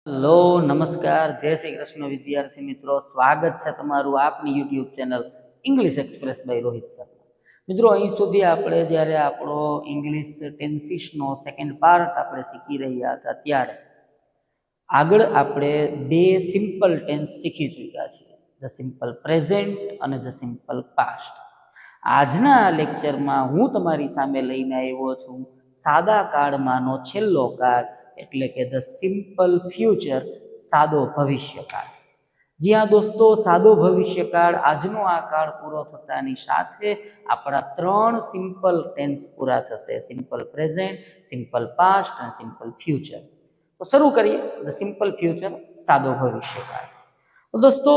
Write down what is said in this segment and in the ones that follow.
Hello નમસ્કાર જય શ્રી કૃષ્ણ વિદ્યાર્થી મિત્રો, સ્વાગત છે તમારું આપની YouTube channel English Express by Rohit sir. મિત્રો, અહીં સુધી આપણે જ્યારે આપણો ઇંગ્લિશ ટેન્સીસનો સેકન્ડ પાર્ટ આપણે શીખી રહ્યા હતા ત્યારે આગળ આપણે બે સિમ્પલ ટેન્સ શીખી ચૂક્યા છીએ, ધ સિમ્પલ પ્રેઝન્ટ અને ધ સિમ્પલ પાસ્ટ. આજના લેક્ચરમાં હું તમારી સામે લઈને આવ્યો છું સાદા કાળમાંનો છેલ્લો કાળ, એટલે કે ધ સિમ્પલ ફ્યુચર, સાદો ભવિષ્યકાળ. જી હા દોસ્તો, સાદો ભવિષ્યકાળ, આજનો આ કાળ પૂરો થતાની સાથે આપણા ત્રણ સિમ્પલ ટેન્સ પૂરા થશે: સિમ્પલ પ્રેઝન્ટ, સિમ્પલ પાસ્ટ અને સિમ્પલ ફ્યુચર. તો શરૂ કરીએ ધ સિમ્પલ ફ્યુચર, સાદો ભવિષ્યકાળ. તો દોસ્તો,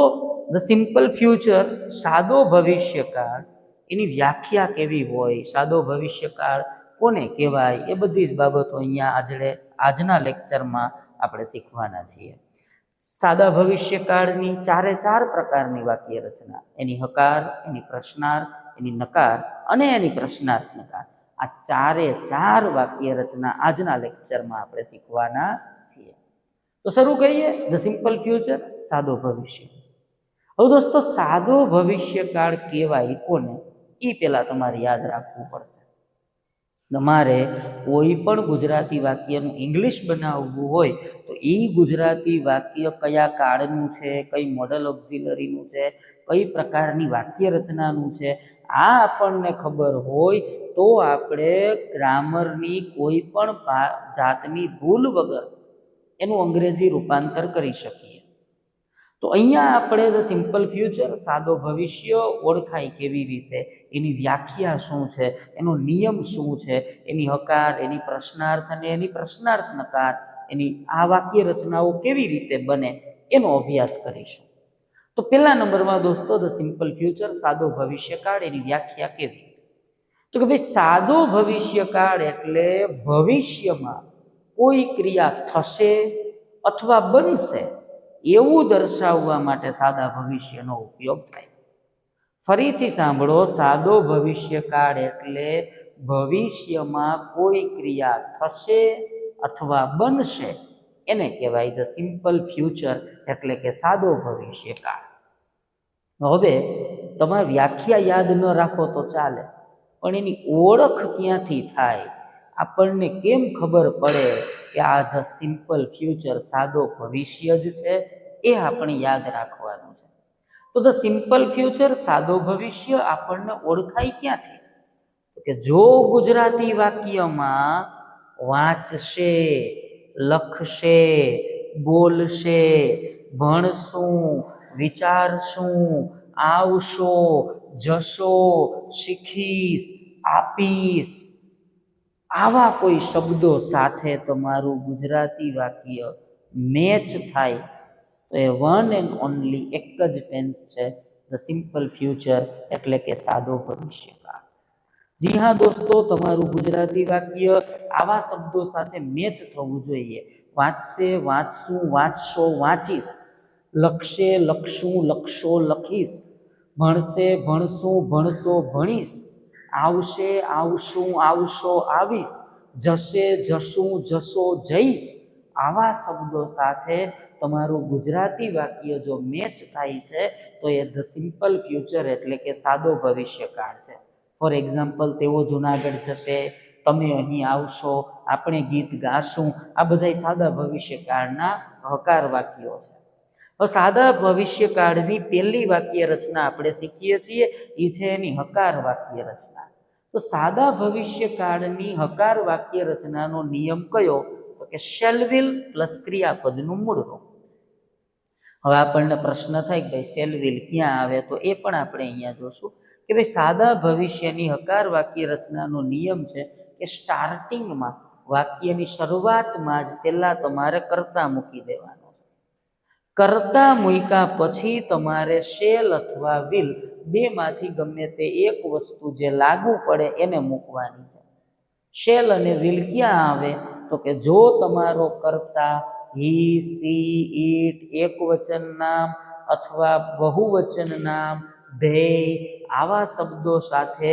ધ સિમ્પલ ફ્યુચર, સાદો ભવિષ્યકાળ, એની વ્યાખ્યા કેવી હોય, સાદો ભવિષ્યકાળ કોને કહેવાય, એ બધી જ બાબતો અહીંયા આજના લેક્ચરમાં આપણે શીખવાના છીએ. સાદા ભવિષ્યકાળની ચારે ચાર પ્રકારની વાક્ય રચના, એની હકાર, એની પ્રશ્નાર્થ, એની નકાર અને એની પ્રશ્નાર્થ નકાર, આ ચારે ચાર વાક્ય રચના આજના લેક્ચરમાં આપણે શીખવાના છીએ. તો શરૂ કરીએ ધ સિમ્પલ ફ્યુચર, સાદો ભવિષ્ય. હવે દોસ્તો, સાદો ભવિષ્યકાળ કહેવાય કોને, એ પહેલાં તમારે યાદ રાખવું પડશે. તમારે કોઈ પણ ગુજરાતી વાક્યનું ઇંગ્લિશ બનાવવું હોય તો એ ગુજરાતી વાક્ય કયા કાળનું છે, કઈ મોડલ ઓક્ઝિલરીનું છે, કઈ પ્રકારની વાક્ય રચનાનું છે, આ આપણને ખબર હોય તો આપણે ગ્રામરની કોઈ પણ જાતની ભૂલ વગર એનું અંગ્રેજી રૂપાંતર કરી શકીએ. તો અહીંયા આપણે ધ સિમ્પલ ફ્યુચર, સાદો ભવિષ્ય ઓળખાય કેવી રીતે, એની વ્યાખ્યા શું છે, એનો નિયમ શું છે, એની હકાર, એની પ્રશ્નાર્થ અને એની પ્રશ્નાર્થ નકાર, એની આ વાક્ય રચનાઓ કેવી રીતે બને, એનો અભ્યાસ કરીશું. તો પહેલા નંબરમાં દોસ્તો, ધ સિમ્પલ ફ્યુચર, સાદો ભવિષ્યકાળ, એની વ્યાખ્યા કેવી? તો કે ભાઈ, સાદો ભવિષ્યકાળ એટલે ભવિષ્યમાં કોઈ ક્રિયા થશે અથવા બનશે એવું દર્શાવવા માટે સાદા ભવિષ્યનો ઉપયોગ થાય. ફરીથી સાંભળો, સાદો ભવિષ્યકાળ એટલે ભવિષ્યમાં કોઈ ક્રિયા થશે અથવા બનશે એને કહેવાય ધ સિમ્પલ ફ્યુચર, એટલે કે સાદો ભવિષ્યકાળ. હવે તમારે વ્યાખ્યા યાદ ન રાખો તો ચાલે, પણ એની ઓળખ ક્યાંથી થાય, આપણને કેમ ખબર પડે કે આ ધ સિમ્પલ ફ્યુચર, સાદો ભવિષ્ય જ છે, એ આપણે યાદ રાખવાનું છે. તો ધ સિમ્પલ ફ્યુચર, સાદો ભવિષ્ય આપણને ઓળખાય ક્યાંથી? તો કે જો ગુજરાતી વાક્યમાં વાંચશે, લખશે, બોલશે, ભણશું, વિચારશું, આવશો, જશો, શીખીશ, આપીશ, આવા કોઈ શબ્દો સાથે તમારું ગુજરાતી વાક્ય મેચ થાય તો એ વન એન્ડ ઓનલી એક જ ટેન્સ છે, ધ સિમ્પલ ફ્યુચર, એટલે કે સાદો ભવિષ્યકાળ. જી હા દોસ્તો, તમારું ગુજરાતી વાક્ય આવા શબ્દો સાથે મેચ થવું જોઈએ. વાંચશે, વાંચશું, વાંચશો, વાંચીશ, લખશે, લખશું, લખશો, લખીશ, ભણશે, ભણશું, ભણશો, ભણીશ, આવશે, આવશું, આવશો, આવીશ, જશે, જશું, જશો, જઈશ, આવા શબ્દો સાથે તમારું ગુજરાતી વાક્ય જો મેચ થાય છે તો એ ધ સિમ્પલ ફ્યુચર, એટલે કે સાદો ભવિષ્યકાળ છે. ફોર એક્ઝામ્પલ, તેઓ જુનાગઢ જશે, તમે અહીં આવશો, આપણે ગીત ગાશું, આ બધા સાદા ભવિષ્યકાળના હકાર વાક્યો છે. હવે સાદા ભવિષ્યકાળની પહેલી વાક્ય રચના આપણે શીખીએ છીએ, એ છે એની હકાર વાક્ય રચના. તો સાદા ભવિષ્યકાળની હકાર વાક્ય રચનાનો નિયમ કયો? તો કે શેલ વિલ પ્લસ ક્રિયાપદનું મૂળ રૂપ. હવે આપણને પ્રશ્ન થાય કે ભાઈ શેલ વિલ ક્યાં આવે, તો એ પણ આપણે અહીંયા જોશું કે ભાઈ સાદા ભવિષ્યની હકાર વાક્ય રચનાનો નિયમ છે કે સ્ટાર્ટિંગમાં, વાક્યની શરૂઆતમાં જ પહેલાં તમારે કર્તા મૂકી દેવાનો છે. કર્તા મૂક્યા પછી તમારે શેલ અથવા વિલ બેમાંથી ગમે તે એક વસ્તુ જે લાગુ પડે એને મૂકવાની છે. શેલ અને વિલ ક્યાં આવે? તો કે જો તમારો કર્તા હી, સી, ઇટ, એકવચન નામ અથવા બહુવચન નામ, ધેય, આવા શબ્દો સાથે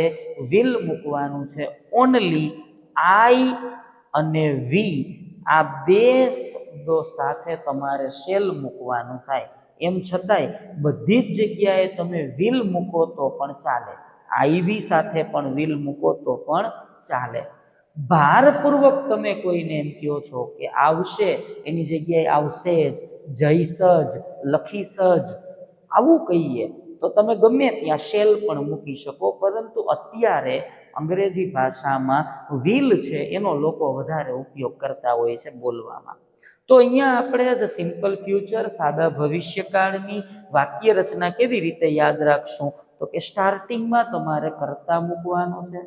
વિલ મૂકવાનું છે. ઓનલી આઈ અને વી, આ બે શબ્દો સાથે તમારે શેલ મૂકવાનું થાય. એમ છતાંય બધી જ જગ્યાએ તમે વિલ મૂકો તો પણ ચાલે, આઈવી સાથે પણ વિલ મૂકો તો પણ ચાલે. ભારપૂર્વક તમે કોઈને એમ કહો છો કે આવશે એની જગ્યાએ આવશે જ, જઈશ જ, લખીશ જ, આવું કહીએ તો તમે ગમે ત્યાં શેલ પણ મૂકી શકો. પરંતુ અત્યારે અંગ્રેજી ભાષામાં વિલ છે એનો લોકો વધારે ઉપયોગ કરતા હોય છે બોલવામાં. તો અહીંયા આપણે ધ સિમ્પલ ફ્યુચર સાદા ભવિષ્યકાળની વાક્ય રચના કેવી રીતે યાદ રાખશું? તો કે સ્ટાર્ટિંગમાં તમારે કર્તા મૂકવાનો છે,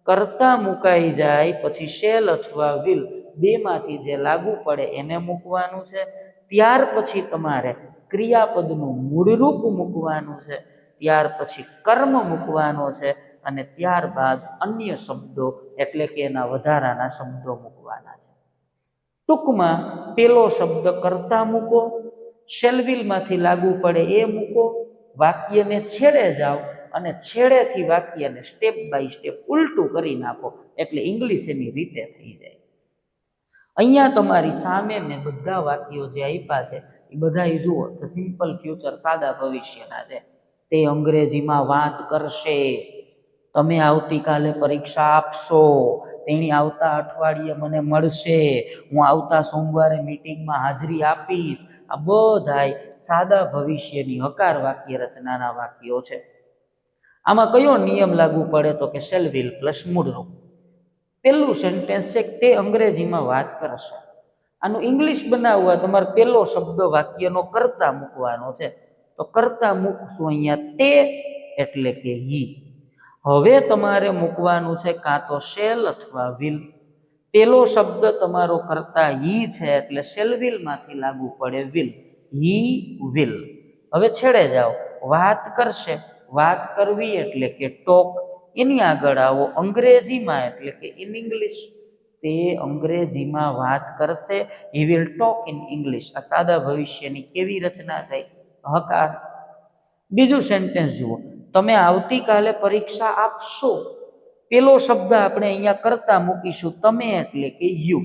કર્તા મુકાઈ જાય પછી શેલ અથવા વિલ બેમાંથી જે લાગુ પડે એને મૂકવાનું છે. ત્યાર પછી તમારે ક્રિયાપદનું મૂળરૂપ મૂકવાનું છે, ત્યાર પછી કર્મ મૂકવાનો છે અને ત્યારબાદ અન્ય શબ્દો એટલે કે એના વધારાના શબ્દો મૂકવાના છે. ટૂંકમાં પેલો શબ્દ કર્તા મૂકો, શેલવિલમાંથી લાગુ પડે એ મૂકો, વાક્યને છેડે જાઓ અને છેડેથી વાક્યને સ્ટેપ બાય સ્ટેપ ઉલટું કરી નાખો એટલે ઇંગ્લિશ એની રીતે થઈ જાય. અહીંયા તમારી સામે મેં બધા વાક્યો જે આપ્યા છે એ બધા જુઓ તો સિમ્પલ ફ્યુચર સાદા ભવિષ્યના છે. તે અંગ્રેજીમાં વાત કરશે, તમે આવતીકાલે પરીક્ષા આપશો, તેણી આવતા અઠવાડિયે મને મળશે, હું આવતા સોમવારે મીટિંગમાં હાજરી આપીશ. આ બધાય સાદા ભવિષ્યની હકાર વાક્ય રચનાના વાક્યો છે. આમાં કયો નિયમ લાગુ પડે? તો કે શેલ વિલ પ્લસ મૂળરૂપ. પહેલું સેન્ટેન્સ છે તે અંગ્રેજીમાં વાત કરશે. આનું ઇંગ્લિશ બનાવવા તમારે પહેલો શબ્દ વાક્યનો કર્તા મૂકવાનો છે. તો કર્તા મૂકશું અહીંયા તે એટલે કે હી. હવે તમારે મૂકવાનું છે કાં તો શેલ અથવા વિલ. પેલો શબ્દ તમારો કર્તા હી છે એટલે શેલ વિલમાંથી લાગુ પડે વિલ, હી વિલ. હવે છેડે જાઓ, વાત કરશે, વાત કરવી એટલે કે ટોક, એની આગળ આવો અંગ્રેજીમાં એટલે કે ઇન ઇંગ્લિશ. તે અંગ્રેજીમાં વાત કરશે, he will talk in English. આ સાદા ભવિષ્યની કેવી રચના થઈ? હકાર. બીજું સેન્ટેન્સ જુઓ, તમે આવતીકાલે પરીક્ષા આપશો. પેલો શબ્દ આપણે અહીંયા કરતા મૂકીશું તમે એટલે કે યુ.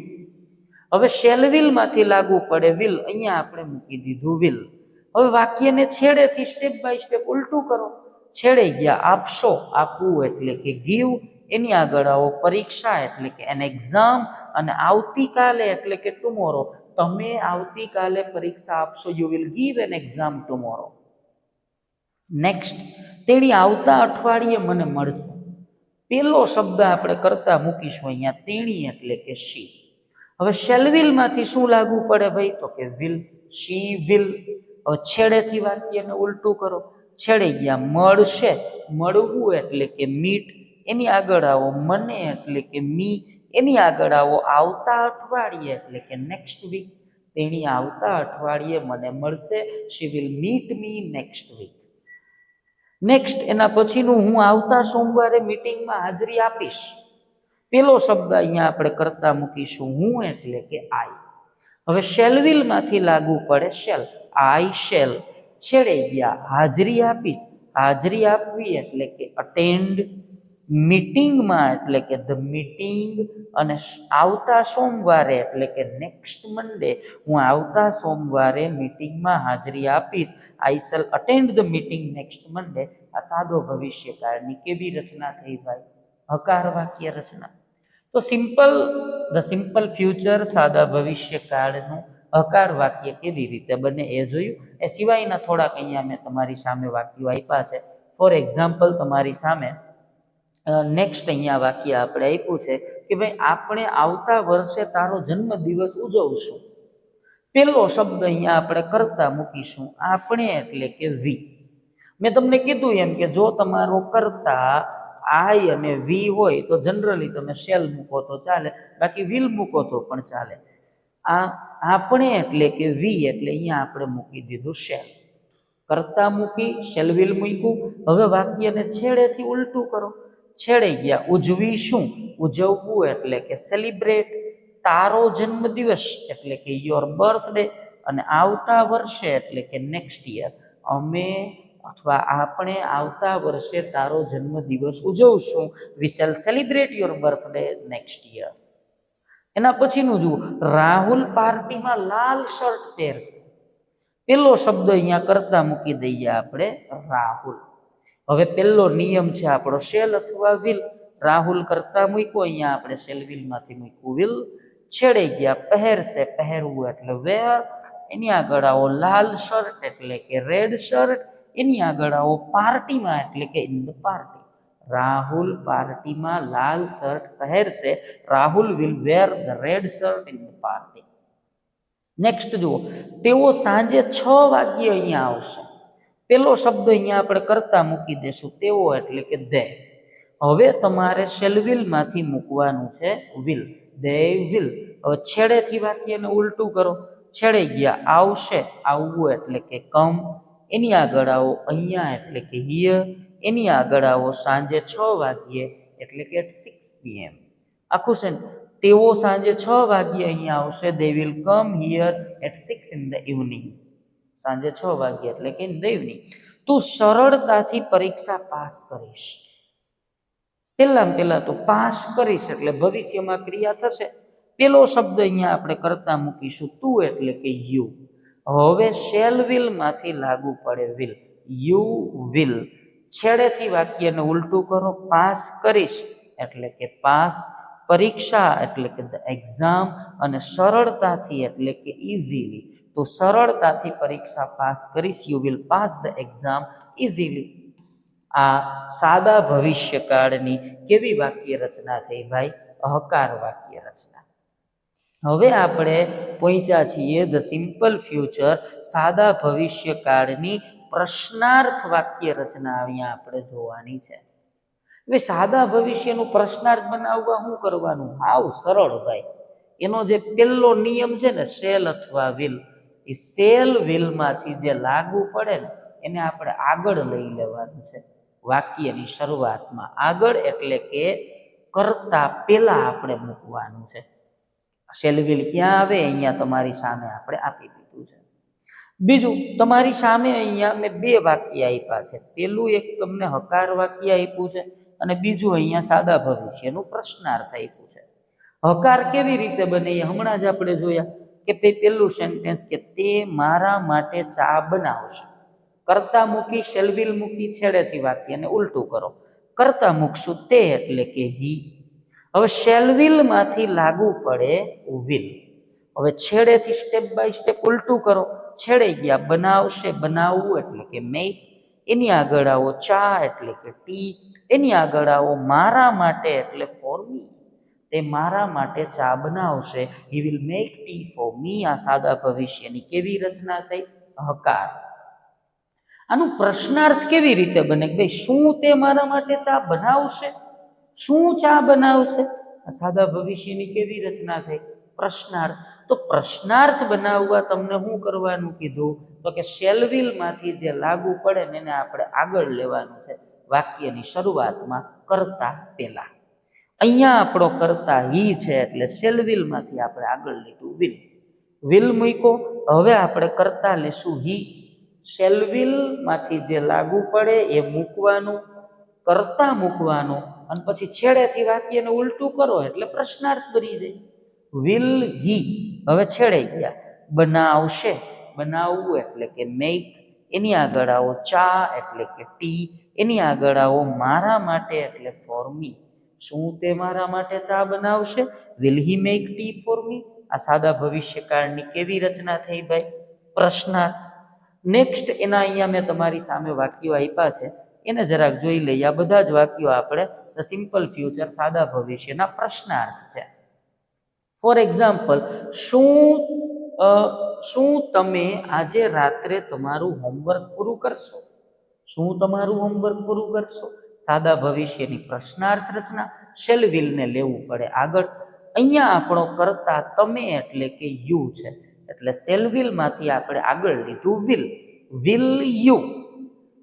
હવે શેલ વિલમાંથી લાગુ પડે વિલ, અહીંયા આપણે મૂકી દીધું વિલ. હવે વાક્યને છેડેથી સ્ટેપ બાય સ્ટેપ ઉલટું કરો. છેડે ગયા આપશો, આપવું એટલે કે ગીવ, એની આગળ આવો પરીક્ષા એટલે કે એન એક્ઝામ, અને આવતીકાલે એટલે કે ટુમોરો. તમે આવતીકાલે પરીક્ષા આપશો, you will give an exam tomorrow. Next, તેણી આવતા અઠવાડિયે મને મળશે. પેલો શબ્દ આપણે કરતા મૂકીશું અહીંયા તેણી એટલે કે શી. હવે શેલ વિલમાંથી શું લાગુ પડે ભાઈ? તો કે વિલ, શી વિલ. હવે છેડેથી વાક્યને ઉલટું કરો. છેડે ગયા મળશે, મળવું એટલે કે મીટ, એની આગળ આવો મને એટલે કે મી, એની આગળ આવો આવતા અઠવાડિયે એટલે કે નેક્સ્ટ વીક. તેણી આવતા અઠવાડિયે મને મળશે, she will meet me next week. Next, એના પછીનું હું આવતા સોમવારે મીટિંગમાં હાજરી આપીશ. પેલો શબ્દ અહીંયા આપણે કરતા મૂકીશું હું એટલે કે આઈ. હવે શેલ વિલમાંથી લાગુ પડે શેલ, આઈ શેલ. છેડે ગયા હાજરી આપીશ, હાજરી આપવી એટલે કે અટેન્ડ, મીટિંગમાં એટલે કે ધ મીટિંગ, અને આવતા સોમવારે એટલે કે નેક્સ્ટ મંડે. હું આવતા સોમવારે મીટિંગમાં હાજરી આપીશ, આઈ shell attend the meeting next Monday. આ સાદો ભવિષ્યકાળની કેવી રચના થઈ ભાઈ? હકાર વાક્ય રચના. તો ધ સિમ્પલ ફ્યુચર સાદા ભવિષ્યકાળનું હકાર વાક્ય કેવી રીતે બને એ જોયું. એ સિવાયના થોડાક અહીંયા મેં તમારી સામે વાક્યો આપ્યા છે. ફોર એક્ઝામ્પલ તમારી સામે નેક્સ્ટ અહીંયા વાક્ય આપણે આપ્યું છે કે ભાઈ આપણે આવતા વર્ષે તારો જન્મદિવસ ઉજવશું. પેલો શબ્દ અહીંયા આપણે કરતા મૂકીશું આપણે એટલે કે વી. મેં તમને કીધું એમ કે જો તમારો કરતા આઈ અને વી હોય તો જનરલી તમે શેલ મૂકો તો ચાલે, બાકી વિલ મૂકો તો પણ ચાલે. આ આપણે એટલે કે વી એટલે અહીંયા આપણે મૂકી દીધું શેલ. કરતા મૂકી, શેલ વિલ મૂક્યું. હવે વાક્યને છેડેથી ઉલટું કરો. છેડે ગયા ઉજવીશું, ઉજવવું એટલે કે સેલિબ્રેટ, તારો જન્મદિવસ એટલે કે યોર બર્થડે, અને આવતા વર્ષે એટલે કે નેક્સ્ટ યર. અમે અથવા આપણે આવતા વર્ષે તારો જન્મદિવસ ઉજવશું, we shall celebrate your birthday next year. એના પછીનું જુઓ, રાહુલ પાર્ટીમાં લાલ શર્ટ પહેરશે. પેલો શબ્દ અહીંયા કરતા મૂકી દઈએ આપણે રાહુલ. હવે પેલો નિયમ છે આપણો શેલ અથવા વિલ. રાહુલ કરતા મૂક્યો, અહીંયા આપણે શેલ વિલમાંથી મૂક્યું વિલ. છેડે ગયા પહેરશે, પહેરવું એટલે વેર. એની આગળ આવો લાલ શર્ટ એટલે કે રેડ શર્ટ. એની આગળ આવો પાર્ટીમાં એટલે કે ઇન ધ પાર્ટી. રાહુલ પાર્ટીમાં લાલ શર્ટ પહેરશે. Rahul will wear the red shirt in the party. Next જુઓ, તેઓ સાંજે 6 વાગ્યે અહીંયા આવશે. પેલો શબ્દ અહીંયા આપણે કરતા મૂકી દેશું તેઓ એટલે કે દે. હવે તમારે શેલ વિલમાંથી મૂકવાનું છે વિલ. They will. હવે છેડેથી વાક્યને ઉલટું કરો. છેડે ગયા આવશે, આવવું એટલે કે કમ. એની આગળ આવો અહીંયા એટલે કે હિયર. એની આગળ આવો સાંજે 6 વાગ્યે એટલે કે 6 PM. આખું છે ને, તેઓ સાંજે 6 વાગ્યે અહીંયા આવશે. They will come here at 6 in the evening. સાંજે 6 વાગ્યે એટલે કે ઇન ધ ઇવનિંગ. તું સરળતાથી પરીક્ષા પાસ કરીશ. પહેલા તો પાસ કરીશ એટલે ભવિષ્યમાં ક્રિયા થશે. પેલો શબ્દ અહીંયા આપણે કરતા મૂકીશું તું એટલે કે યુ. હવે શેલ વિલ માંથી લાગુ પડે વિલ. You will. છેડેથી વાક્યને ઉલટું કરો. પાસ કરીશ એટલે કે પાસ. પરીક્ષા એટલે કે ધ એક્ઝામ. અને સરળતાથી એટલે કે ઇઝીલી. તો સરળતાથી પરીક્ષા પાસ કરીશ. You will pass the exam easily. આ સાદા ભવિષ્યકાળની કેવી વાક્ય રચના થઈ ભાઈ? અહકાર વાક્ય રચના. હવે આપણે પહોંચ્યા છીએ ધ સિમ્પલ ફ્યુચર. સાદા ભવિષ્યકાળની પ્રશ્નાર્થ વાક્ય રચના અહીંયા આપણે જોવાની છે. હવે સાદા ભવિષ્યનું પ્રશ્નાર્થ બનાવવા શું કરવાનું? હાવ સરળ ભાઈ. એનો જે પહેલો નિયમ છે ને શેલ અથવા વિલ, એ શેલ વિલમાંથી જે લાગુ પડે ને એને આપણે આગળ લઈ લેવાનું છે વાક્યની શરૂઆતમાં. આગળ એટલે કે કરતા પહેલા આપણે મૂકવાનું છે. શેલ વિલ ક્યાં આવે? અહીંયા તમારી સામે આપણે આપી દીધું છે. બીજું, તમારી સામે અહીંયા મેં 2 વાક્ય આપ્યા છે. પેલું એક તમને હકાર વાક્ય આપ્યું છે અને બીજું અહીંયા સાદા ભવિષ્યનું પ્રશ્નાર્થ આપ્યું છે. હકાર કેવી રીતે બને એ હમણાં જ આપણે જોયા કે પેલું સેન્ટેન્સ કે તે મારા માટે ચા બનાવશે. કરતા મૂકી, શેલ વિલ મૂકી, છેડેથી વાક્યને ઉલટું કરો. કરતા મૂકશું તે એટલે કે હી. હવે શેલ વિલમાંથી લાગુ પડે વિલ. હવે છેડેથી સ્ટેપ બાય સ્ટેપ ઉલટું કરો. છેડે ગયા બનાવશે, બનાવવું એટલે કે મેક. એની આગળ આવો ચા એટલે કે ટી. એની આગળ આવો મારા માટે એટલે ફોર મી. તે મારા માટે ચા બનાવશે. He will make tea for me. આ સાદા ભવિષ્યની કેવી રચના થઈ? હકાર. આનું પ્રશ્નાર્થ કેવી રીતે બને? ભાઈ શું તે મારા માટે ચા બનાવશે? શું ચા બનાવશે? આ સાદા ભવિષ્યની કેવી રચના થઈ? પ્રશ્નાર્થ. તો પ્રશ્નાર્થ બનાવવા તમને શું કરવાનું કીધું? તો કે શેલ વિલમાંથી જે લાગુ પડે ને એને આપણે આગળ લેવાનું છે વાક્યની શરૂઆતમાં કરતા પહેલા. અહીંયા આપણો કરતા હી છે એટલે શેલ વિલમાંથી આપણે આગળ લીધું વિલ. વિલ મૂક્યો. હવે આપણે કરતા લેશું હી. શેલ વિલમાંથી જે લાગુ પડે એ મૂકવાનું, કરતા મૂકવાનું અને પછી છેડેથી વાક્યને ઉલટું કરો એટલે પ્રશ્નાર્થ બની જાય. Will he. હવે છેડે ગયા બનાવશે, બનાવવું એટલે કે મેક. એની આગળ આવો ચા એટલે કે ટી. એની આગળ આવો મારા માટે એટલે ફોર મી. શું તે મારા માટે ચા બનાવશે? Will he make tea for me. આ સાદા ભવિષ્યકાળની કેવી રચના થઈ ભાઈ? પ્રશ્નાર્થ. નેક્સ્ટ એના અહીંયા મેં તમારી સામે વાક્યો આપ્યા છે, એને જરાક જોઈ લઈએ. આ બધા જ વાક્યો આપણે ધ સિમ્પલ ફ્યુચર સાદા ભવિષ્યના પ્રશ્નાર્થ છે. ફોર એક્ઝામ્પલ, શું તમે આજે રાત્રે તમારું હોમવર્ક પૂરું કરશો? શું તમારું હોમવર્ક પૂરું કરશો? સાદા ભવિષ્યની પ્રશ્નાર્થ રચના. શેલ વિલને લેવું પડે આગળ. અહીંયા આપણો કરતા તમે એટલે કે યુ છે એટલે શેલ વિલમાંથી આપણે આગળ લીધું વિલ. Will you.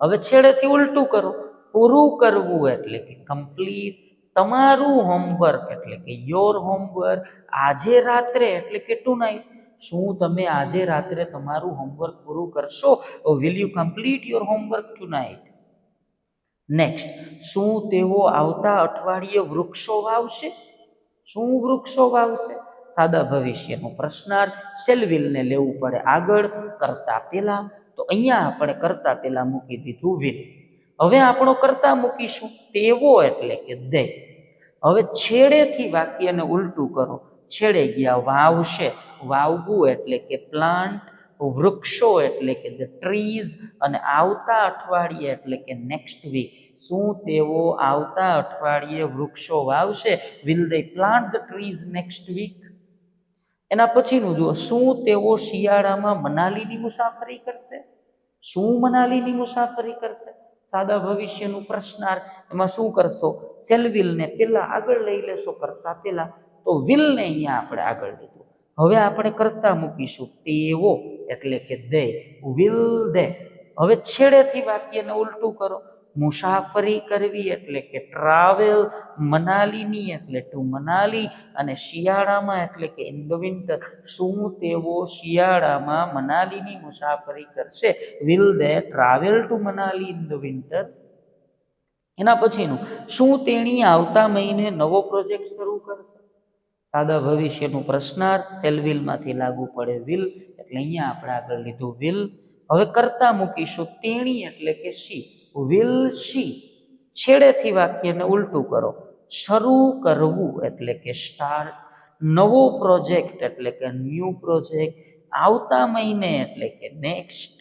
હવે છેડેથી ઉલટું કરો. પૂરું કરવું એટલે કે કમ્પ્લીટ. તમારું હોમવર્ક એટલે કે યોર હોમવર્ક. આજે રાત્રે એટલે કે ટુનાઇટ. શું તમે આજે રાત્રે તમારું હોમવર્ક પૂરું કરશો? Will you complete your homework tonight? Next, શું તેઓ આવતા અઠવાડિયે વૃક્ષો વાવશે? શું વૃક્ષો વાવશે? સાદા ભવિષ્યનું પ્રશ્નાર્થ શેલ વિલને લેવું પડે આગળ કરતા પહેલા. તો અહીંયા આપણે કરતા પહેલા મૂકી દીધું વિલ. હવે આપણો કરતા મૂકીશું તેવો એટલે કે દે. હવે છેડેથી વાક્યને ઉલટું કરો. છેડે ગયા વાવશે, વાવવું એટલે કે પ્લાન્ટ, વૃક્ષો એટલે કે ધ ટ્રીઝ, અને આવતા અઠવાડિયે એટલે કે નેક્સ્ટ વીક. શું તેઓ આવતા અઠવાડિયે વૃક્ષો વાવશે? Will they plant the trees next week? એના પછીનું જુઓ, શું તેઓ શિયાળામાં મનાલીની મુસાફરી કરશે? શું મનાલીની મુસાફરી કરશે? સાદા ભવિષ્યનું પ્રશ્નાર્થ. એમાં શું કરશો? શેલ વિલને પેલા આગળ લઈ લેશો કરતા પેલા. તો વિલને અહીંયા આપણે આગળ લીધું. હવે આપણે કરતા મૂકીશું તેવો એટલે કે દે, વિલ દે. હવે છેડેથી વાક્યને ઉલટું કરો. મુસાફરી કરવી એટલે કે ટ્રાવેલ, મનાલીની એટલે ટુ મનાલી, અને શિયાળામાં એટલે કે ઇન ધ વિન્ટર. શું તેઓ શિયાળામાં મનાલીની મુસાફરી કરશે? Will they travel to Manali in the winter? એના પછીનું, શું તેણી આવતા મહિને નવો પ્રોજેક્ટ શરૂ કરશે? સાદા ભવિષ્યનું પ્રશ્નાર્થ શેલ વિલમાંથી લાગુ પડે વિલ, એટલે અહીંયા આપણે આગળ લીધું વિલ. હવે કરતા મૂકીશું તેણી એટલે કે શી, વિલ શી. છેડેથી વાક્યને ઉલટું કરો. શરૂ કરવું એટલે કે સ્ટાર્ટ, નવો પ્રોજેક્ટ એટલે કે ન્યૂ પ્રોજેક્ટ, આવતા મહિને એટલે કે નેક્સ્ટ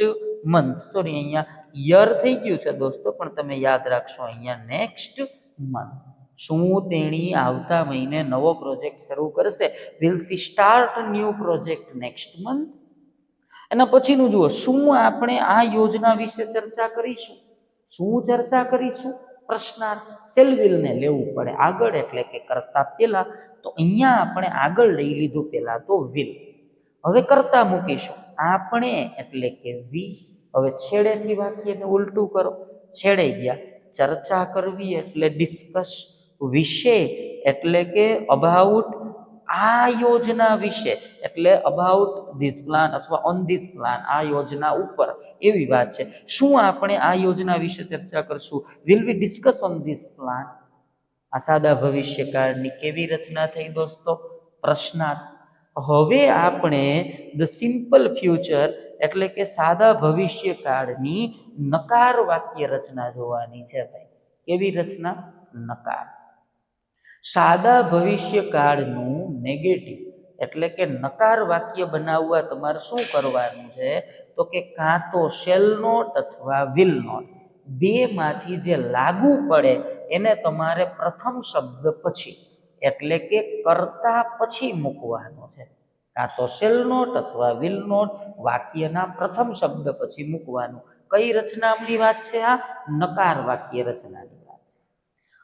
મંથ. સોરી, અહીંયા યર થઈ ગયું છે દોસ્તો, પણ તમે યાદ રાખશો અહીંયા નેક્સ્ટ મંથ. શું તેણી આવતા મહિને નવો પ્રોજેક્ટ શરૂ કરશે? Will see start new project next month? એના પછીનું જુઓ, શું આપણે આ યોજના વિશે ચર્ચા કરીશું? શું ચર્ચા કરીશું? પ્રશ્નાર્થ. શેલ વિલને લેવું પડે આગળ એટલે કે કરતા પહેલા. તો અહીંયા આપણે આગળ લઈ લીધું પહેલા તો વિલ. હવે કરતા મૂકીશું આપણે એટલે કે વી. હવે છેડેથી વાક્યને ઉલટું કરો. છેડે ગયા ચર્ચા કરવી એટલે ડિસ્કસ, વિશે એટલે કે અબાઉટ, આ યોજના વિશે એટલે અબાઉટ ધીસ પ્લાન અથવા ઓન ધીસ પ્લાન, આ યોજના ઉપર, એવી વાત છે. શું આપણે આ યોજના વિશે ચર્ચા કરશું? Will we discuss on this plan? આ સાદા ભવિષ્યકાળની કેવી રચના થઈ દોસ્તો? પ્રશ્નાર્થ. હવે આપણે ધ સિમ્પલ ફ્યુચર એટલે કે સાદા ભવિષ્યકાળની નકાર વાક્ય રચના જોવાની છે ભાઈ. કેવી રચના? નકાર. સાદા ભવિષ્યકાળનું નેગેટિવ એટલે કે નકાર વાક્ય બનાવવા તમારે શું કરવાનું છે? તો કે કાં તો શેલ નોટ અથવા વિલ નોટ, બેમાંથી જે લાગુ પડે એને તમારે પ્રથમ શબ્દ પછી એટલે કે કરતા પછી મૂકવાનો છે. કાં તો શેલ નોટ અથવા વિલ નોટ વાક્યના પ્રથમ શબ્દ પછી મૂકવાનું. કઈ રચનાની વાત છે? આ નકાર વાક્ય રચનાની.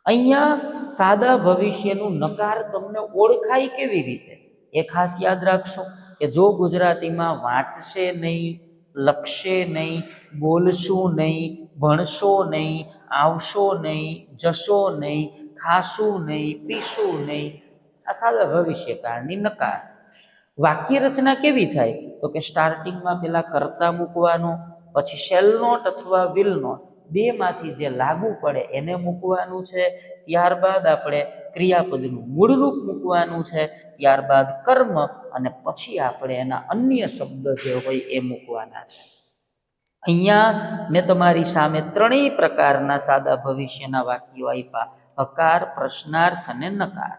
અહીંયા સાદા ભવિષ્યનું નકાર તમને ઓળખાય કેવી રીતે? એ ખાસ યાદ રાખશો કે જો ગુજરાતીમાં વાંચશે નહીં, લખશે નહીં, બોલશું નહીં, ભણશો નહીં, આવશો નહીં, જશો નહીં, ખાશું નહીં, પીશું નહીં, આ સાદા ભવિષ્યકાળની નકાર. વાક્ય રચના કેવી થાય? તો કે સ્ટાર્ટિંગમાં પેલા કરતા મૂકવાનો, પછી શેલ નોટ અથવા વિલ નોટ, બેમાંથી જે લાગુ પડે એને મૂકવાનું છે. ત્યારબાદ આપણે ક્રિયાપદનું મૂળરૂપ મૂકવાનું છે. ત્યારબાદ કર્મ, અને પછી આપણે એના અન્ય શબ્દ જે હોય એ મૂકવાના છે. અહીંયા મેં તમારી સામે ત્રણેય પ્રકારના સાદા ભવિષ્યના વાક્યો આપ્યા: હકાર, પ્રશ્નાર્થ અને નકાર.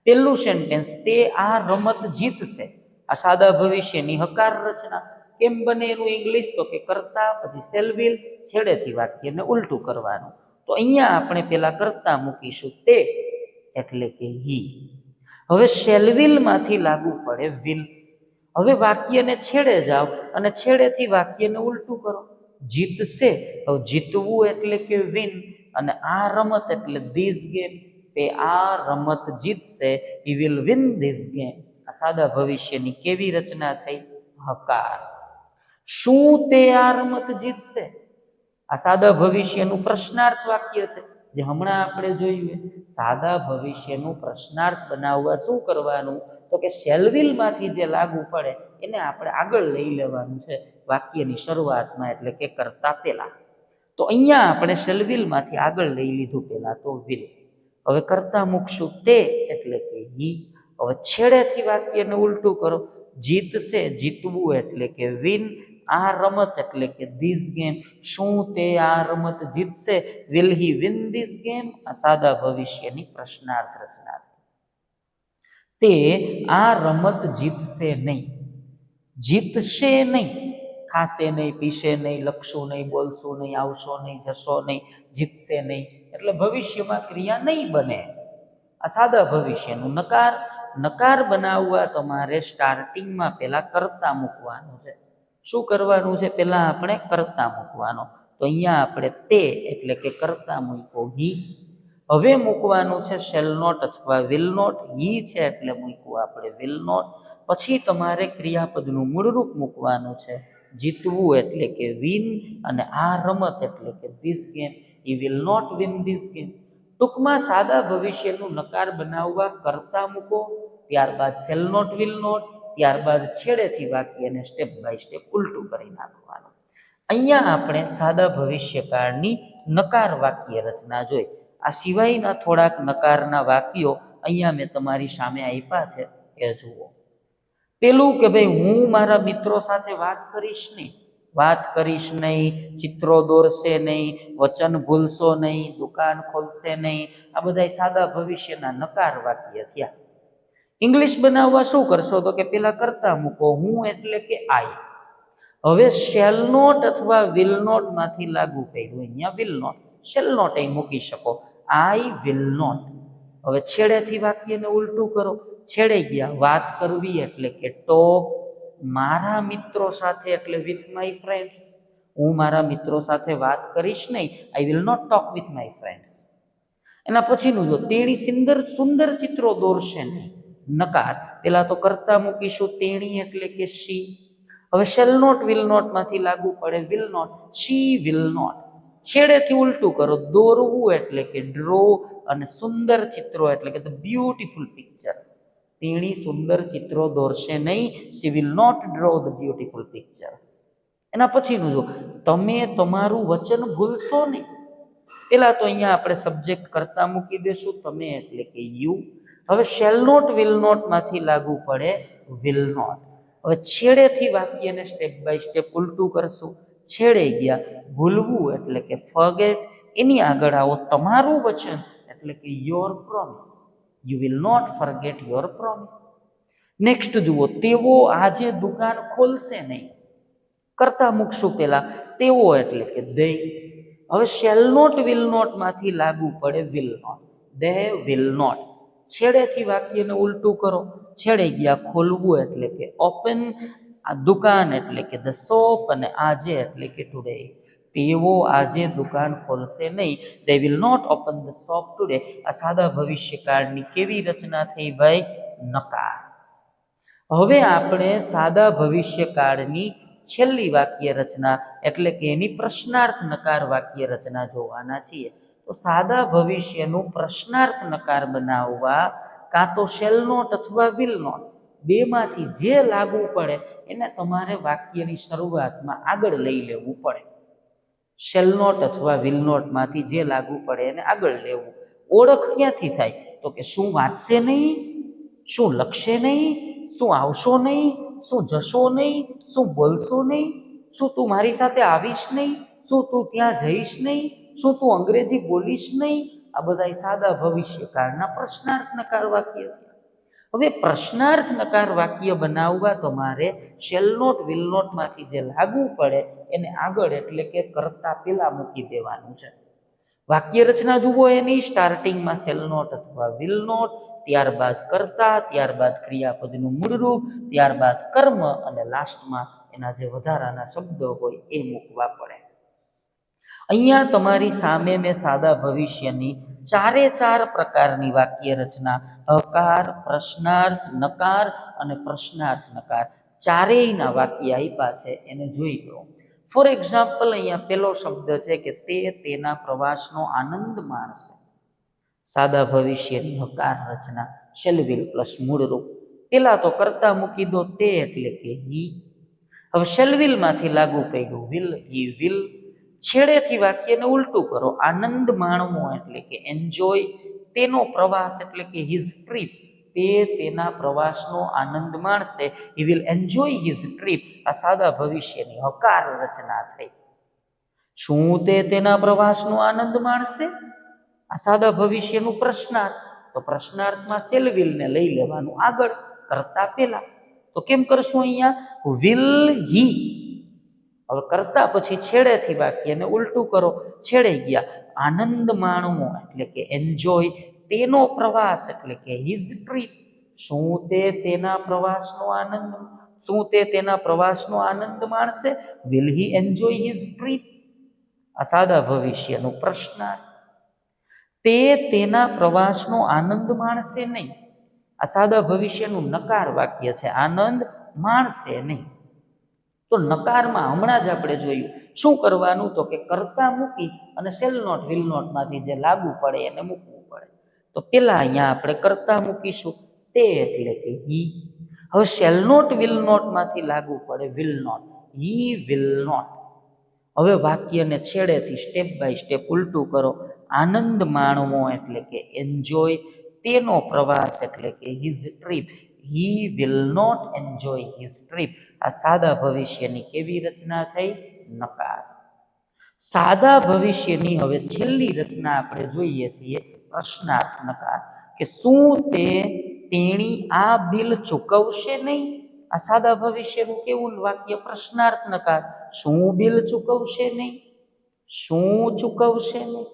પહેલું સેન્ટેન્સ, તે આ રમત જીતશે. આ સાદા ભવિષ્યની હકાર રચના. કેમ બને એનું ઇંગ્લિશ? તો કે કરતા, પછી શેલ વિલ, છેડેથી વાક્યને ઉલટું કરવાનું. તો અહીંયા આપણે પેલા કરતા મૂકીશું તે એટલે કે હી. હવે શેલ વિલમાંથી લાગુ પડે વિલ. હવે વાક્યને છેડે જાઓ અને છેડેથી વાક્યને ઉલટું કરો. જીતશે, હવે જીતવું એટલે કે વિન, અને આ રમત એટલે ધીસ ગેમ. તે આ રમત જીતશે, he will win this game. આ સાદા ભવિષ્યની કેવી રચના થઈ? હકાર. શું તે આ રમત જીતશે? આ સાદા ભવિષ્યનું પ્રશ્નાર્થ વાક્ય છે, જે હમણાં આપણે જોયું. સાદા ભવિષ્યનું પ્રશ્નાર્થ બનાવવા શું કરવાનું? તો કે શેલ વિલમાંથી જે લાગુ પડે એને આપણે આગળ લઈ લેવાનું છે વાક્યની શરૂઆતમાં, એટલે કે કરતા પહેલા. તો અહીંયા આપણે શેલ વિલમાંથી આગળ લઈ લીધું પહેલા તો વિલ. હવે કરતા મૂકશું તે એટલે કે હી. હવે છેડેથી વાક્યને ઉલટું કરો. જીતશે, જીતવું એટલે કે વિન. આ રમત એટલે કે ધીસ ગેમ. શું તે આ રમત જીતશે? Will he win this game? આ સાદા ભવિષ્યની પ્રશ્નાર્થ રચના છે. તે આ રમત જીતશે નહીં. જીતશે નહીં, ખાશે નહીં, પીશે નહીં, લખશું નહીં, બોલશું નહીં, આવશો નહીં, જશો નહીં, જીતશે નહીં એટલે ભવિષ્યમાં ક્રિયા નહીં બને. આ સાદા ભવિષ્યનું. નકાર, નકાર બનાવવા તમારે સ્ટાર્ટિંગમાં પહેલા કર્તા મૂકવાનું છે. શું કરવાનું છે? પહેલા આપણે કર્તા મૂકવાનો. તો અહીંયા આપણે તે એટલે કે કર્તા મૂક્યો હી. હવે મૂકવાનું છે શેલ નોટ અથવા વિલ નોટ. હી છે એટલે મૂક્યું આપણે વિલ નોટ. પછી તમારે ક્રિયાપદનું મૂળરૂપ મૂકવાનું છે. જીતવું એટલે કે વિન, અને આ રમત એટલે કે this game. He will not win this game. ટૂંકમાં સાદા ભવિષ્યનું નકાર બનાવવા કર્તા મૂકો, ત્યારબાદ શેલ નોટ વિલ નોટ, ત્યારબાદ છેડેથી વાક્યને સ્ટેપ બાય સ્ટેપ ઉલટું કરી નાખવાનું. અહીંયા આપણે સાદા ભવિષ્યકાળની નકાર વાક્ય રચના જોઈ. આ સિવાયના થોડાક નકારના વાક્યો અહીંયા મેં તમારી સામે આપ્યા છે, એ જુઓ. પેલું કે ભાઈ હું મારા મિત્રો સાથે વાત કરીશ નહીં, ચિત્રો દોરશે નહીં, વચન ભૂલશો નહીં, દુકાન ખોલશે નહીં. આ બધા સાદા ભવિષ્યના નકાર વાક્ય થયા. ઇંગ્લિશ બનાવવા શું કરશો? તો કે પેલા કરતા મૂકો, હું એટલે કે આઈ. હવે શેલ નોટ અથવા વિલ નોટ માંથી લાગુ કર્યું. અહીંયા વિલ નોટ, શેલ નોટ અહીં મૂકી શકો. I will not. હવે છેડેથી વાક્યને ઉલટું કરો. છેડે ગયા, વાત કરવી એટલે કે ટોક. મારા મિત્રો સાથે એટલે વિથ માય ફ્રેન્ડ્સ. હું મારા મિત્રો સાથે વાત કરીશ નહીં. I will not talk with my friends. એના પછીનું જો, તેણી સુંદર ચિત્રો દોરશે નહીં. નકાર. પેલા તો કરતા મૂકીશું, તેણી એટલે કે શી. હવે શેલ નોટ વિલ નોટ માંથી લાગુ પડે will not. She will not. છેડેથી ઉલટું કરો. દોરવું એટલે કે ડ્રો, અને સુંદર ચિત્રો એટલે કે ધ બ્યુટીફુલ પિક્ચર્સ. તેણી સુંદર ચિત્રો દોરશે નહીં. She will not draw the beautiful pictures. એના પછીનું જો, તમે તમારું વચન ભૂલશો નહીં. પેલા તો અહીંયા આપણે સબ્જેક્ટ કરતા મૂકી દેશું, તમે એટલે કે યુ. હવે શેલ નોટ વિલ નોટ માંથી લાગુ પડે વિલ નોટ. હવે છેડેથી વાક્યને સ્ટેપ બાય સ્ટેપ ઉલટું કરશું. છેડે ગયા, ભૂલવું એટલે કે ફોરગેટ. એની આગળ આવો, તમારું વચન એટલે કે your promise. You will not forget your promise. Next જુઓ, તેઓ આજે દુકાન ખોલશે નહીં. કરતા મૂકશું પેલા, તેઓ એટલે કે દે. હવે શેલ નોટ વિલ નોટ માંથી લાગુ પડે will not. They will not. છેડેથી વાક્યને ઉલટું કરો. છેડે ગયા, ખોલવું એટલે કે ઓપન. આ દુકાન એટલે કે ધ શોપ, અને આજે એટલે કે ટુડે. તેઓ આજે દુકાન ખોલશે નહીં. They will not open the shop today. આ સાદા ભવિષ્યકાળની કેવી રચના થઈ ભાઈ? નકાર. હવે આપણે સાદા ભવિષ્યકાળની છેલ્લી વાક્ય રચના એટલે કે એની પ્રશ્નાર્થ નકાર વાક્ય રચના જોવાના છીએ. તો સાદા ભવિષ્યનું પ્રશ્નાર્થ નકાર બનાવવા કાં તો શેલ નોટ અથવા વિલ નોટ બેમાંથી જે લાગુ પડે એને તમારે વાક્યની શરૂઆતમાં આગળ લઈ લેવું પડે. શેલ નોટ અથવા વિલ નોટમાંથી જે લાગુ પડે એને આગળ લેવું. ઓળખ ક્યાંથી થાય? તો કે શું વાંચશે નહીં, શું લખશે નહીં, શું આવશો નહીં, શું જશો નહીં, શું બોલશો નહીં, શું તું મારી સાથે આવીશ નહીં, શું તું ત્યાં જઈશ નહીં, શું તું અંગ્રેજી બોલીશ નહીં. આ બધા સાદા ભવિષ્યકાળના પ્રશ્નાર્થ નકાર વાક્ય થયા. હવે પ્રશ્નાર્થ નકાર વાક્ય બનાવવા તમારે શેલ નોટ વિલ નોટમાંથી જે લાગુ પડે એને આગળ એટલે કે કરતા પેલા મૂકી દેવાનું છે. વાક્ય રચના જુઓ એની. સ્ટાર્ટિંગમાં શેલ નોટ અથવા વિલ નોટ, ત્યારબાદ કરતા, ત્યારબાદ ક્રિયાપદનું મૂળરૂપ, ત્યારબાદ કર્મ, અને લાસ્ટમાં એના જે વધારાના શબ્દો હોય એ મૂકવા પડે. અહીંયા તમારી સામે મેં સાદા ભવિષ્યની 4 પ્રકારની વાક્ય રચના, હકાર, પ્રશ્નાર્થ, નકાર અને પ્રશ્નાર્થ નકાર, ચારેયના વાક્ય આપ્યા છે, એને જોઈ લો. ફોર એક્ઝામ્પલ, અહીંયા પેલો શબ્દ છે કે તે તેના પ્રવાસનો આનંદ માણશે. સાદા ભવિષ્યની હકાર રચના, શેલ વિલ પ્લસ મૂળરૂપ. પેલા તો કરતા મૂકી દો, તે એટલે કે હી. હવે શેલ વિલ માંથી લાગુ કર્યું વિલ, હી વિલ. છેડેથી વાક્યને ઉલટું કરો. આનંદ માણવો એટલે કે એન્જોય. તેનો પ્રવાસ એટલે કે હિઝ ટ્રીપ. તે તેના પ્રવાસનો આનંદ માણશે. He will enjoy his trip. આ સાદા ભવિષ્યની હકાર રચના થઈ. શું તે તેના પ્રવાસનો આનંદ માણશે? આ સાદા ભવિષ્યનું પ્રશ્નાર્થ. તો પ્રશ્નાર્થમાં શેલ વિલને લઈ લેવાનું આગળ કરતા પહેલા. તો કેમ કરશું અહીંયા? Will he. હવે કરતા પછી છેડેથી વાક્યને ઉલટું કરો. છેડે ગયા આનંદ માણવો એટલે કે એન્જોય તેનો પ્રવાસ એટલે કે હિઝ ટ્રીપ. શું તે તેના પ્રવાસનો આનંદ માણશે? Will he enjoy his trip? આ સાદા ભવિષ્યનું પ્રશ્નાર્થ. તે તેના પ્રવાસનો આનંદ માણશે નહીં. આ સાદા ભવિષ્યનું નકાર વાક્ય છે. આનંદ માણશે નહીં. તો નકારમાં હમણાં જ આપણે જોયું શું કરવાનું, તો કે કરતા મૂકી અને શેલ નોટ વિલ નોટમાંથી જે લાગુ પડે એને મૂકવું પડે. તો પેલા અહીંયા આપણે કરતા મૂકીશું તે એટલે કે હી. હવે શેલ નોટ વિલ નોટમાંથી લાગુ પડે will not. He will not. હવે વાક્યને છેડેથી સ્ટેપ બાય સ્ટેપ ઉલટું કરો. આનંદ માણવો એટલે કે એન્જોય તેનો પ્રવાસ એટલે કે his trip. He will not enjoy his trip. આ સાદા ભવિષ્યની કેવી રચના થઈ? નકાર. સાદા ભવિષ્યની હવે છેલ્લી રચના આપણે જોઈએ છીએ પ્રશ્નાર્થ નકાર. કે શું તેણી આ બિલ ચૂકવશે નહીં? આ સાદા ભવિષ્યનું કેવું વાક્ય? પ્રશ્નાર્થ નકાર. શું બિલ ચૂકવશે નહીં? શું ચૂકવશે નહીં?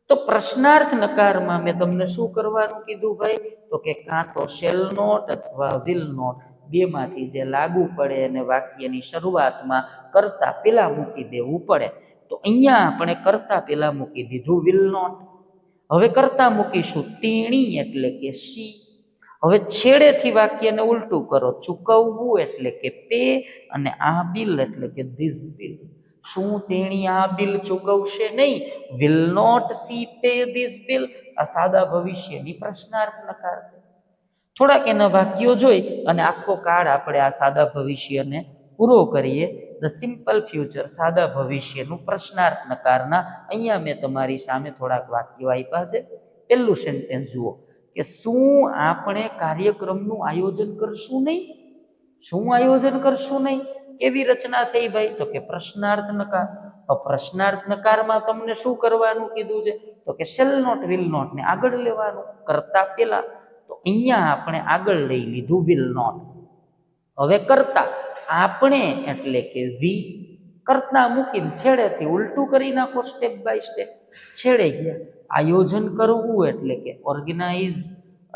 તો પ્રશ્નાર્થ નકારમાં મેં તમને શું કરવાનું કીધું ભાઈ? તો કે કાં તો શેલ નોટ અથવા વિલ નોટ બેમાંથી જે લાગુ પડે અને વાક્યની શરૂઆતમાં કરતા પેલા મૂકી દેવું પડે. તો અહીંયા આપણે કરતા પેલા મૂકી દીધું વિલ નોટ. હવે કરતા મૂકીશું તેણી એટલે કે શી. હવે છેડેથી વાક્યને ઉલટું કરો. ચૂકવવું એટલે કે પે અને આ બિલ એટલે કે ધીસ બિલ. શું તેણી આ બિલ ચૂકવશે નહીં? Will not she pay this bill. આ સાદા ભવિષ્યની પ્રશ્નાર્થ નકાર છે. થોડાક એના વાક્યો જોઈ અને આખો કાળ આપણે આ સાદા ભવિષ્યને પૂરો કરીએ. ધ સિમ્પલ ફ્યુચર સાદા ભવિષ્યનું પ્રશ્નાર્થ નકારના અહીંયા મેં તમારી સામે થોડાક વાક્યો આપ્યા છે. પહેલું સેન્ટેન્સ જુઓ કે શું આપણે કાર્યક્રમનું આયોજન કરશું નહીં? શું આયોજન કરશું નહીં? કેવી રચના થઈ ભાઈ? તો કે પ્રશ્નાર્થ નકાર. પ્રશ્નાર્થ નકારમાં તમને શું કરવાનું કીધું છે? તો કે શેલ નોટ વિલ નોટ ને આગળ લેવાનું કરતા પેલા. તો અહીંયા આપણે આગળ લઈ લીધું વિલ નોટ. હવે કરતા આપણે એટલે કે વી. કરતા મૂકીને છેડેથી ઉલટું કરી નાખો સ્ટેપ બાય સ્ટેપ. છેડે ગયા આયોજન કરવું એટલે કે ઓર્ગેનાઇઝ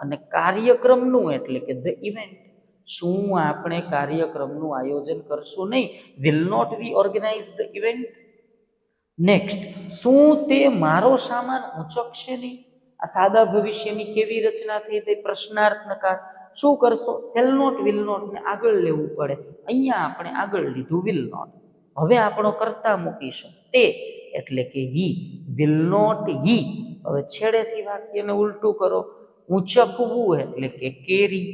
અને કાર્યક્રમનું એટલે કે ધ ઇવેન્ટ. શું આપણે કાર્યક્રમનું આયોજન કરશું નહીં? Will not we organise the event. Next, શું તે મારો સામાન ઊંચકશે નહીં? આ સાદા ભવિષ્યની કેવી રચના થઈ? તે પ્રશ્નાર્થ નકાર. શું કરશો? શેલ નોટ વિલ નોટ ને આગળ લેવું પડે. અહીંયા આપણે આગળ લીધું વિલ નોટ. હવે આપણો કરતા મૂકીશું તે એટલે કે હી. વિલ નોટ હી. હવે છેડેથી વાક્યને ઉલટું કરો. ઊંચકવું એટલે કે કેરી.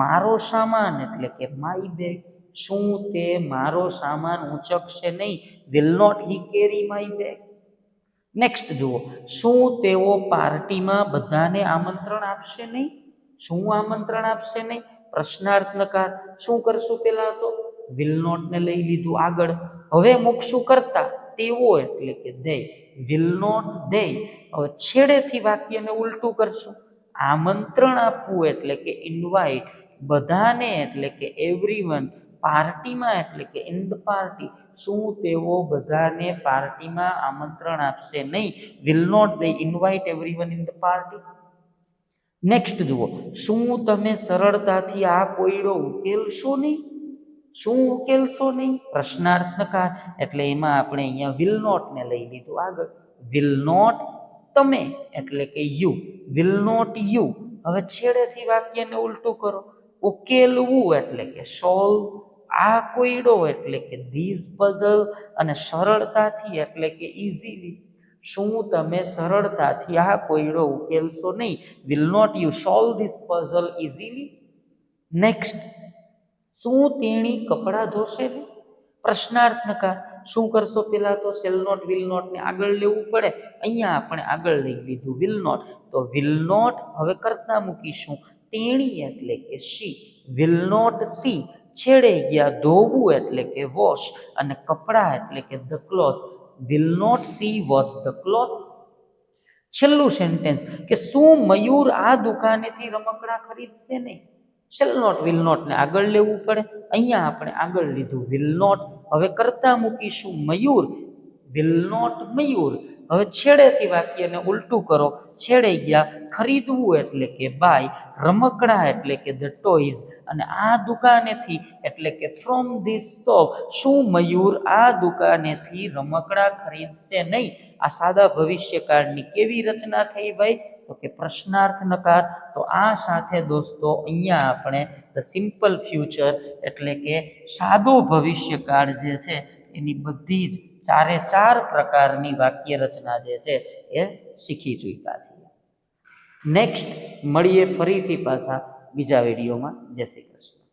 મારો સામાન એટલે કે માય બેગ. શું તે મારો સામાન ઊંચકશે નહીં? Will not he carry my bag. Next જુઓ, શું તેઓ પાર્ટીમાં બધાને આમંત્રણ આપશે નહીં? શું આમંત્રણ આપશે નહીં? પ્રશ્નાર્થ નકાર. શું કરશું? પેલા તો વિલ નોટ ને લઈ લીધું આગળ. હવે મૂકશું કરતા તેઓ એટલે કે દે. વિલ નોટ દે. હવે છેડેથી વાક્યને ઉલટું કરશું. આમંત્રણ આપવું એટલે કે ઇન્વાઇટ. બધાને એટલે કે એવરીવન. પાર્ટીમાં એટલે કે ઇન ધ પાર્ટી. શું તેઓ બધાને પાર્ટીમાં આમંત્રણ આપશે નહીં? Will not they invite everyone in the party. Next જુઓ, શું તમે સરળતાથી આ કોયડો ઉકેલશો નહીં? શું ઉકેલશો નહીં? પ્રશ્નાર્થ નકાર. એટલે એમાં આપણે અહીંયા વિલ નોટ ને લઈ લીધું આગળ. વિલ નોટ તમે એટલે કે યુ. Will not you. હવે છેડેથી વાક્યને ઉલટું કરો. ઉકેલવું એટલે કે સોલ્વ. આ કોયડો એટલે કે ધીઝ પઝલ. અને સરળતાથી એટલે કે ઇઝીલી. શું તમે સરળતાથી આ કોયડો ઉકેલશો નહીં? Will not you solve this puzzle easily. Next, શું તેણી કપડાં ધોશે નહીં? પ્રશ્નાર્થ નકાર. શું કરશો? પેલા તો શેલ નોટ વિલ નોટ ને આગળ લેવું પડે. અહીંયા આપણે આગળ લઈ લીધું વિલ નોટ. તો વિલ નોટ હવે કરતા મૂકીશું તેણી એટલે કે શી, વિલ નોટ સી છેડે ગયા, ધોવું એટલે કે વોશ, અને કપડાં એટલે કે the cloth, will not she wash the clothes. છેલ્લું સેન્ટેન્સ કે શું મયુર આ દુકાનેથી રમકડા ખરીદશે નહીં. શેલ નોટ વિલ નોટ ને આગળ લેવું પડે, અહીંયા આપણે આગળ લીધું વિલ નોટ. હવે કરતા મૂકીશું મયુર, વિલ નોટ મયુર. હવે છેડેથી વાક્યને ઉલટું કરો, છેડે ગયા, ખરીદવું એટલે કે બાય, રમકડા એટલે કે ધ ટોયઝ, અને આ દુકાનેથી એટલે કે ફ્રોમ ધીસ શોપ, શું મયુર આ દુકાનેથી રમકડા ખરીદશે નહીં. આ સાદા ભવિષ્યકાળની કેવી રચના થઈ ભાઈ, તો કે પ્રશ્નાર્થ નકાર. તો આ સાથે દોસ્તો અહીંયા આપણે ધ સિમ્પલ ફ્યુચર એટલે કે સાદો ભવિષ્યકાળ જે છે એની બધી જ ચારે ચાર પ્રકારની વાક્ય રચના જે છે એ શીખી ચૂક્યા છીએ. નેક્સ્ટ મળીએ ફરીથી પાછા બીજા વિડીયોમાં. જય શ્રી કૃષ્ણ.